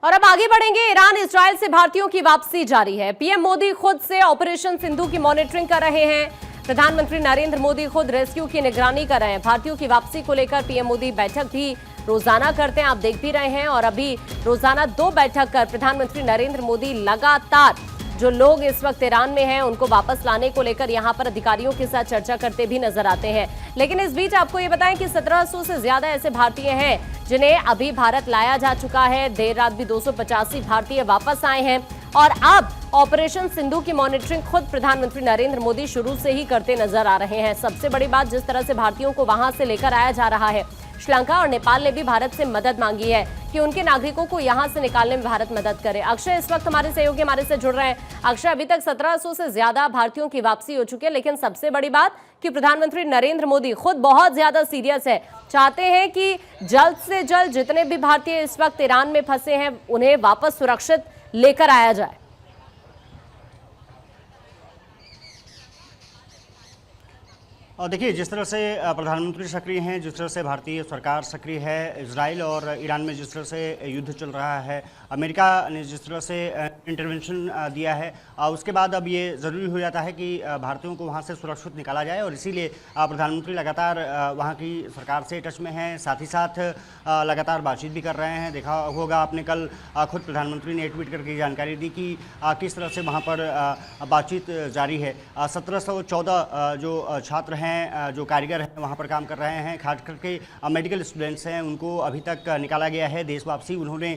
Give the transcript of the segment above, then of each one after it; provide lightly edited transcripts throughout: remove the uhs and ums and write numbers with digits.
और अब आगे बढ़ेंगे। ईरान इजराइल से भारतीयों की वापसी जारी है। पीएम मोदी खुद से ऑपरेशन सिंधु की मॉनिटरिंग कर रहे हैं। प्रधानमंत्री नरेंद्र मोदी खुद रेस्क्यू की निगरानी कर रहे हैं। भारतीयों की वापसी को लेकर पीएम मोदी बैठक भी रोजाना करते हैं, आप देख भी रहे हैं। और अभी रोजाना 2 बैठक कर प्रधानमंत्री नरेंद्र मोदी लगातार जो लोग इस वक्त ईरान में हैं उनको वापस लाने को लेकर यहां पर अधिकारियों के साथ चर्चा करते भी नजर आते हैं। लेकिन इस बीच आपको ये बताएं कि 1700 से ज्यादा ऐसे भारतीय हैं जिन्हें अभी भारत लाया जा चुका है। देर रात भी 285 भारतीय वापस आए हैं और अब ऑपरेशन सिंधु की मॉनिटरिंग खुद प्रधानमंत्री नरेंद्र मोदी शुरू से ही करते नजर आ रहे हैं। सबसे बड़ी बात, जिस तरह से भारतीयों को वहां से लेकर आया जा रहा है, श्रीलंका और नेपाल ने भी भारत से मदद मांगी है कि उनके नागरिकों को यहां से निकालने में भारत मदद करे। अक्षय इस वक्त हमारे सहयोगी हमारे से जुड़ रहे हैं। अक्षय, अभी तक 1700 से ज्यादा भारतीयों की वापसी हो चुकी है, लेकिन सबसे बड़ी बात कि प्रधानमंत्री नरेंद्र मोदी खुद बहुत ज्यादा सीरियस है, चाहते हैं कि जल्द से जल्द जितने भी भारतीय इस वक्त ईरान में फंसे हैं उन्हें वापस सुरक्षित लेकर आया जाए। और देखिए, जिस तरह से प्रधानमंत्री सक्रिय हैं, जिस तरह से भारतीय सरकार सक्रिय है, इजराइल और ईरान में जिस तरह से युद्ध चल रहा है, अमेरिका ने जिस तरह से इंटरवेंशन दिया है, उसके बाद अब ये ज़रूरी हो जाता है कि भारतीयों को वहाँ से सुरक्षित निकाला जाए। और इसीलिए प्रधानमंत्री लगातार वहाँ की सरकार से टच में हैं, साथ ही साथ लगातार बातचीत भी कर रहे हैं। देखा होगा आपने, कल खुद प्रधानमंत्री ने ट्वीट करके जानकारी दी कि किस तरह से वहाँ पर बातचीत जारी है। 1714 जो छात्र हैं, जो कारीगर हैं, वहाँ पर काम कर रहे हैं, खास करके मेडिकल स्टूडेंट्स हैं, उनको अभी तक निकाला गया है। देश वापसी उन्होंने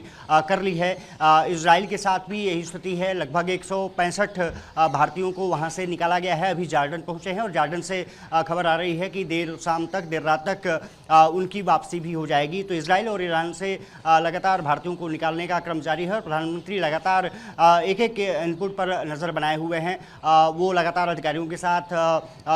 कर ली है। इजराइल के साथ भी यही स्थिति है। लगभग 165 भारतीयों को वहाँ से निकाला गया है। अभी जॉर्डन पहुँचे हैं और जॉर्डन से खबर आ रही है कि देर रात तक उनकी वापसी भी हो जाएगी। तो इजराइल और ईरान से लगातार भारतीयों को निकालने का क्रम जारी है और प्रधानमंत्री लगातार एक एक इनपुट पर नज़र बनाए हुए हैं। वो लगातार अधिकारियों के साथ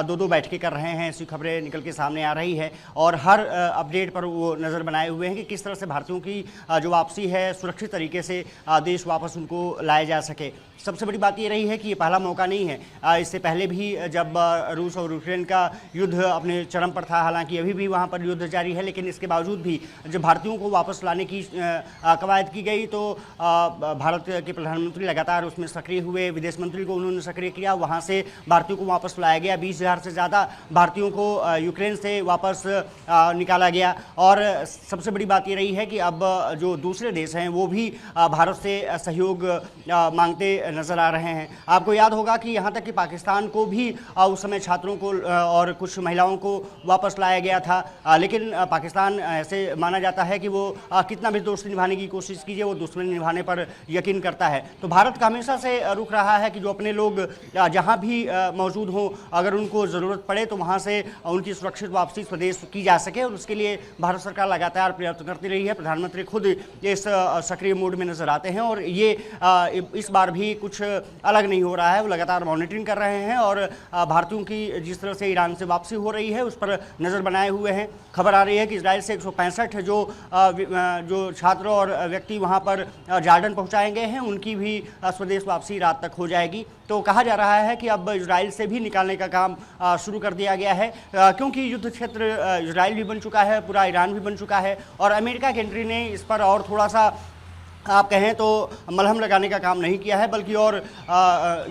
2-2 बैठकें कर रहे हैं। ऐसी खबरें निकल के सामने आ रही है और हर अपडेट पर वो नज़र बनाए हुए हैं कि किस तरह से भारतीयों की जो वापसी है सुरक्षित तरीके से देश वापस उनको लाया जा सके। सबसे बड़ी बात ये रही है कि ये पहला मौका नहीं है। इससे पहले भी जब रूस और यूक्रेन का युद्ध अपने चरम पर था, हालांकि अभी भी वहाँ पर युद्ध जारी है, लेकिन इसके बावजूद भी जब भारतीयों को वापस लाने की कवायद की गई तो भारत के प्रधानमंत्री लगातार उसमें सक्रिय हुए। विदेश मंत्री को उन्होंने सक्रिय किया, वहाँ से भारतीयों को वापस लाया गया। 20,000 से ज़्यादा भारतीयों को यूक्रेन से वापस निकाला गया। और सबसे बड़ी बात ये रही है कि अब जो दूसरे देश हैं वो भी भारत से सहयोग मांगते नजर आ रहे हैं। आपको याद होगा कि यहाँ तक कि पाकिस्तान को भी उस समय छात्रों को और कुछ महिलाओं को वापस लाया गया था, लेकिन पाकिस्तान ऐसे माना जाता है कि वो कितना भी दोस्ती निभाने की कोशिश कीजिए, वो दुश्मनी निभाने पर यकीन करता है। तो भारत का हमेशा से रुख रहा है कि जो अपने लोग जहाँ भी मौजूद हों, अगर उनको ज़रूरत पड़े तो वहाँ से उनकी सुरक्षित वापसी स्वदेश की जा सके, और उसके लिए भारत सरकार लगातार प्रयत्न करती रही है। प्रधानमंत्री खुद इस सक्रिय मोड में नजर आते हैं और ये इस बार भी कुछ अलग नहीं हो रहा है। वो लगातार मॉनिटरिंग कर रहे हैं और भारतीयों की जिस तरह से ईरान से वापसी हो रही है उस पर नज़र बनाए हुए हैं। खबर आ रही है कि इजराइल से 165 जो छात्र और व्यक्ति वहाँ पर जॉर्डन पहुँचाए गए हैं, उनकी भी स्वदेश वापसी रात तक हो जाएगी। तो कहा जा रहा है कि अब इजराइल से भी निकालने का काम शुरू कर दिया गया है, क्योंकि युद्ध क्षेत्र इजराइल भी बन चुका है, पूरा ईरान भी बन चुका है और अमेरिका की एंट्री ने इस पर और थोड़ा सा आप कहें तो मलहम लगाने का काम नहीं किया है, बल्कि और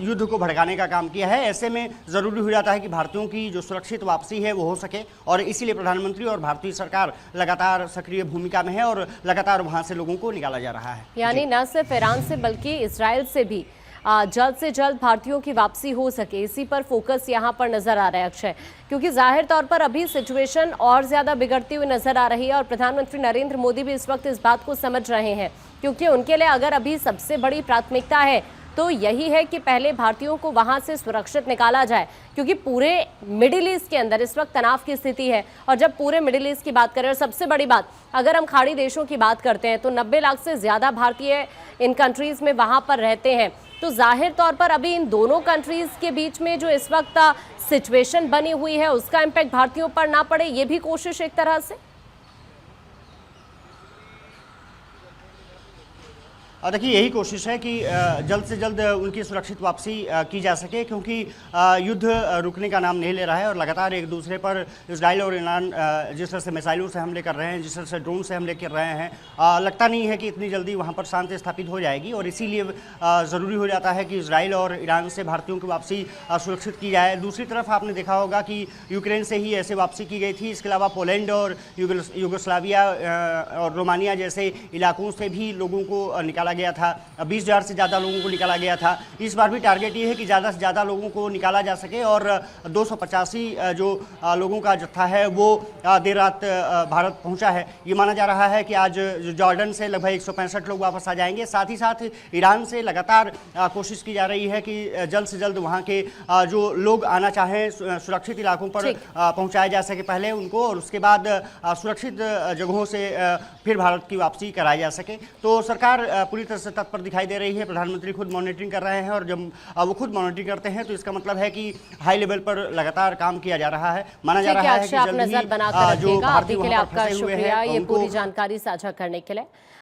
युद्ध को भड़काने का काम किया है। ऐसे में ज़रूरी हो जाता है कि भारतीयों की जो सुरक्षित वापसी है वो हो सके, और इसीलिए प्रधानमंत्री और भारतीय सरकार लगातार सक्रिय भूमिका में है और लगातार वहाँ से लोगों को निकाला जा रहा है। यानी न सिर्फ ईरान से बल्कि इजराइल से भी जल्द से जल्द भारतीयों की वापसी हो सके, इसी पर फोकस यहाँ पर नजर आ रहा है अक्षय, क्योंकि जाहिर तौर पर अभी सिचुएशन और ज्यादा बिगड़ती हुई नजर आ रही है और प्रधानमंत्री नरेंद्र मोदी भी इस वक्त इस बात को समझ रहे हैं, क्योंकि उनके लिए अगर अभी सबसे बड़ी प्राथमिकता है तो यही है कि पहले भारतीयों को वहां से सुरक्षित निकाला जाए, क्योंकि पूरे मिडिल ईस्ट के अंदर इस वक्त तनाव की स्थिति है। और जब पूरे मिडिल ईस्ट की बात करें, और सबसे बड़ी बात अगर हम खाड़ी देशों की बात करते हैं तो 90 लाख से ज़्यादा भारतीय इन कंट्रीज़ में वहां पर रहते हैं। तो जाहिर तौर पर अभी इन दोनों कंट्रीज़ के बीच में जो इस वक्त सिचुएशन बनी हुई है उसका इम्पैक्ट भारतीयों पर ना पड़े, ये भी कोशिश एक तरह से। और देखिए यही कोशिश है कि जल्द से जल्द उनकी सुरक्षित वापसी की जा सके, क्योंकि युद्ध रुकने का नाम नहीं ले रहा है और लगातार एक दूसरे पर इजराइल और ईरान जिस तरह से मिसाइलों से हमले कर रहे हैं, जिस तरह से ड्रोन से हमले कर रहे हैं, लगता नहीं है कि इतनी जल्दी वहाँ पर शांति स्थापित हो जाएगी। और इसीलिए ज़रूरी हो जाता है कि इजराइल और ईरान से भारतीयों की वापसी सुरक्षित की जाए। दूसरी तरफ आपने देखा होगा कि यूक्रेन से ही ऐसे वापसी की गई थी। इसके अलावा पोलैंड और यूगोस्लाविया और रोमानिया जैसे इलाकों से भी लोगों को निकाला गया था। 20,000 से ज़्यादा लोगों को निकाला गया था। इस बार भी टारगेट ये है कि ज़्यादा से ज़्यादा लोगों को निकाला जा सके और 285 जो लोगों का जत्था है वो देर रात भारत पहुंचा है। ये माना जा रहा है कि आज जॉर्डन से लगभग 165 लोग वापस आ जाएंगे। साथ ही साथ ईरान से लगातार कोशिश की जा रही है कि जल्द से जल्द वहाँ के जो लोग आना चाहें सुरक्षित इलाकों पर पहुँचाया जा सके पहले उनको, और उसके बाद सुरक्षित जगहों से फिर भारत की वापसी कराई जा सके। तो सरकार पूरी तरह से तत्पर दिखाई दे रही है। प्रधानमंत्री खुद मॉनिटरिंग कर रहे हैं और जब वो खुद मॉनिटरिंग करते हैं तो इसका मतलब है कि हाई लेवल पर लगातार काम किया जा रहा है। माना जा रहा है कि आप नजर बनाकर रखिएगा। अभी के लिए आपका शुक्रिया ये पूरी जानकारी साझा करने के लिए।